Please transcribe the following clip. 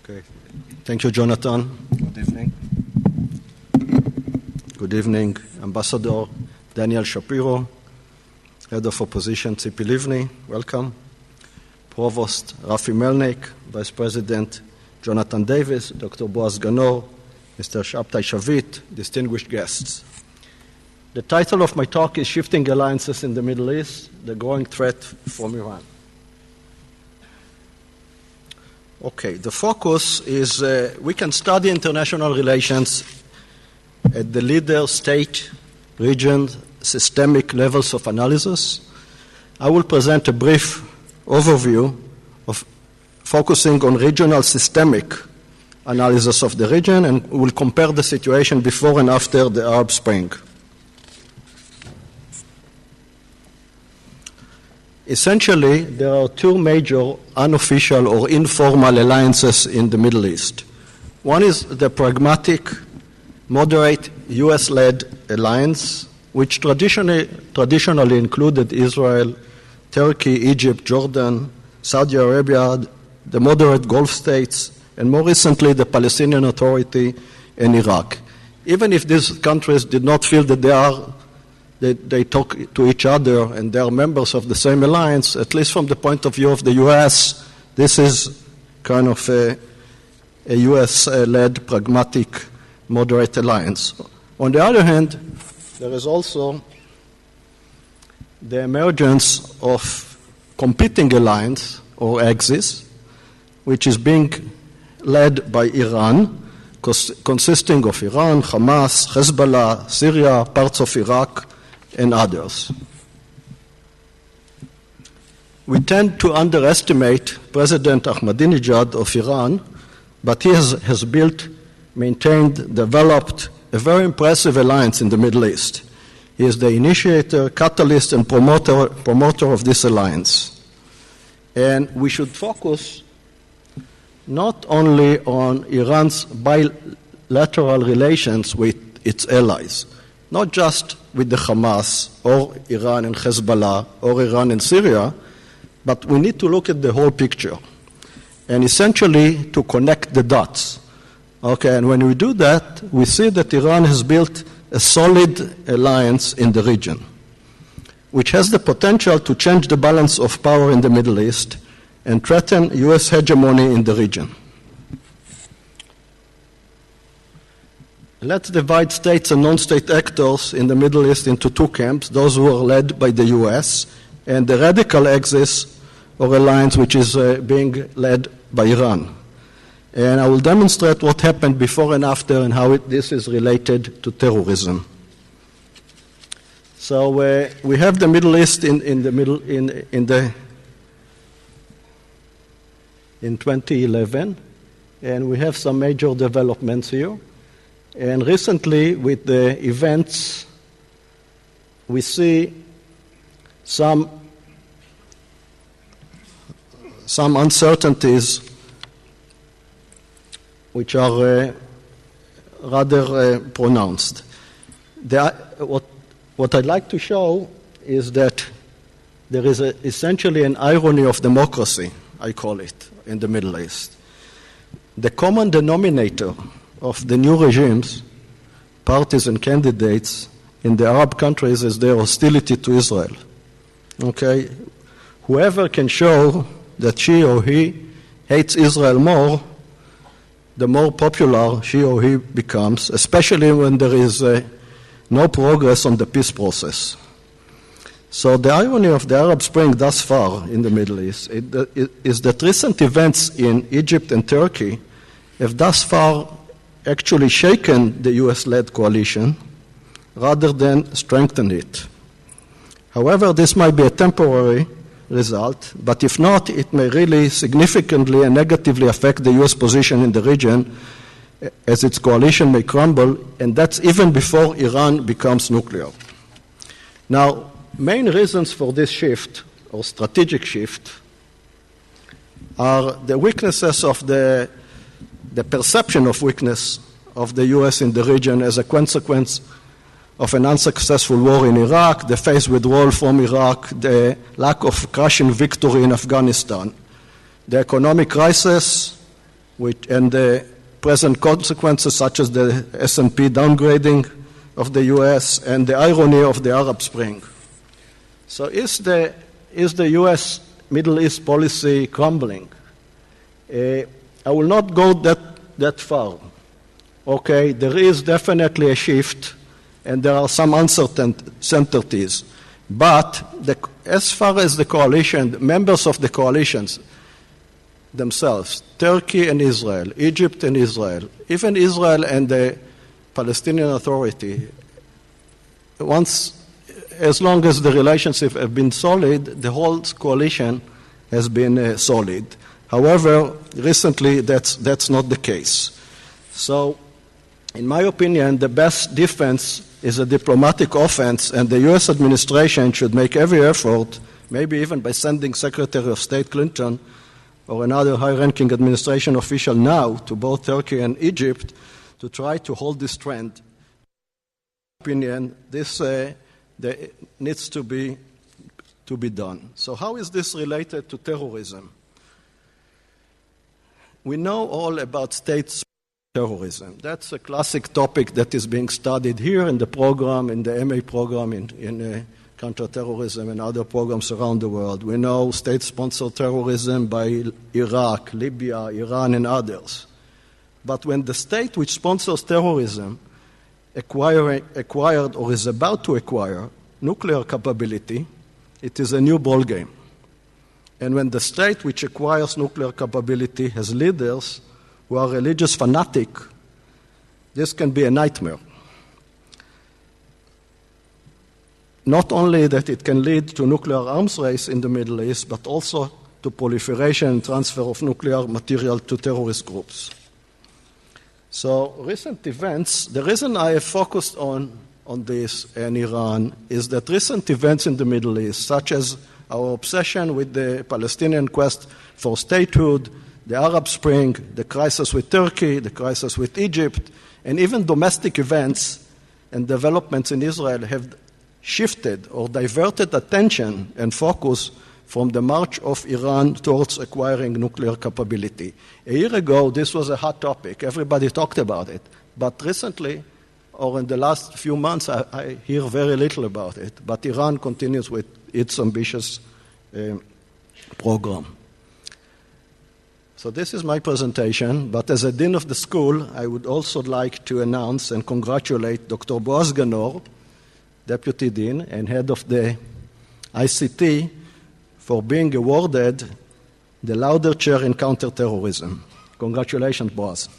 Okay. Thank you, Jonathan. Good evening. Good evening, Ambassador Daniel Shapiro, Head of Opposition Tzipi Livni, welcome. Provost Rafi Melnik, Vice President Jonathan Davis, Dr. Boaz Ganor, Mr. Shabtai Shavit, distinguished guests. The title of my talk is Shifting Alliances in the Middle East, the Growing Threat from Iran. Okay, the focus is we can study international relations at the leader, state, region, systemic levels of analysis. I will present a brief overview of focusing on regional systemic analysis of the region, and we will compare the situation before and after the Arab Spring. Essentially, there are two major unofficial or informal alliances in the Middle East. One is the pragmatic, moderate US-led alliance, which traditionally included Israel, Turkey, Egypt, Jordan, Saudi Arabia, the moderate Gulf states, and more recently the Palestinian Authority and Iraq. Even if these countries did not feel that they talk to each other and they are members of the same alliance, at least from the point of view of the U.S., this is kind of a U.S.-led pragmatic moderate alliance. On the other hand, there is also the emergence of competing alliance or axis, which is being led by Iran, consisting of Iran, Hamas, Hezbollah, Syria, parts of Iraq, and others. We tend to underestimate President Ahmadinejad of Iran, but he has built, maintained, developed a very impressive alliance in the Middle East. He is the initiator, catalyst, and promoter of this alliance. And we should focus not only on Iran's bilateral relations with its allies, not just with the Hamas or Iran and Hezbollah or Iran and Syria, but we need to look at the whole picture and essentially to connect the dots. Okay, and when we do that, we see that Iran has built a solid alliance in the region, which has the potential to change the balance of power in the Middle East and threaten U.S. hegemony in the region. Let's divide states and non-state actors in the Middle East into two camps, those who are led by the U.S. and the radical axis or alliance which is being led by Iran. And I will demonstrate what happened before and after and how this is related to terrorism. So we have the Middle East in 2011, and we have some major developments here. And recently, with the events, we see some uncertainties which are rather pronounced. What I'd like to show is that there is essentially an irony of democracy, I call it, in the Middle East. The common denominator of the new regimes, parties and candidates in the Arab countries is their hostility to Israel. Okay? Whoever can show that she or he hates Israel more, the more popular she or he becomes, especially when there is no progress on the peace process. So the irony of the Arab Spring thus far in the Middle East is that recent events in Egypt and Turkey have thus far actually shaken the US-led coalition rather than strengthened it. However, this might be a temporary result, but if not, it may really significantly and negatively affect the US position in the region as its coalition may crumble, and that's even before Iran becomes nuclear. Now, main reasons for this shift, or strategic shift, are the weaknesses of the perception of weakness of the U.S. in the region as a consequence of an unsuccessful war in Iraq, the phased withdrawal from Iraq, the lack of crushing victory in Afghanistan, the economic crisis, and the present consequences such as the S&P downgrading of the U.S. and the irony of the Arab Spring. So is the U.S. Middle East policy crumbling? I will not go that far. Okay, there is definitely a shift, and there are some uncertainties. But as far as the coalition, members of the coalitions themselves, Turkey and Israel, Egypt and Israel, even Israel and the Palestinian Authority, as long as the relationships have been solid, the whole coalition has been solid. However, recently that's not the case. So, in my opinion, the best defense is a diplomatic offense, and the U.S. administration should make every effort, maybe even by sending Secretary of State Clinton or another high-ranking administration official now to both Turkey and Egypt to try to hold this trend. In my opinion, this needs to be done. So how is this related to terrorism? We know all about state terrorism. That's a classic topic that is being studied here in the program, in the MA program, in Counter-Terrorism and other programs around the world. We know state-sponsored terrorism by Iraq, Libya, Iran, and others. But when the state which sponsors terrorism acquired or is about to acquire nuclear capability, it is a new ballgame. And when the state which acquires nuclear capability has leaders who are religious fanatic, this can be a nightmare. Not only that it can lead to nuclear arms race in the Middle East, but also to proliferation and transfer of nuclear material to terrorist groups. So recent events, the reason I have focused on this and Iran is that recent events in the Middle East, such as our obsession with the Palestinian quest for statehood, the Arab Spring, the crisis with Turkey, the crisis with Egypt, and even domestic events and developments in Israel have shifted or diverted attention and focus from the march of Iran towards acquiring nuclear capability. A year ago, this was a hot topic. Everybody talked about it. But recently, or in the last few months, I hear very little about it. But Iran continues with its ambitious program. So this is my presentation, but as a dean of the school, I would also like to announce and congratulate Dr. Boaz Ganor, Deputy Dean and Head of the ICT, for being awarded the Lauder Chair in Counter-Terrorism. Congratulations, Boaz.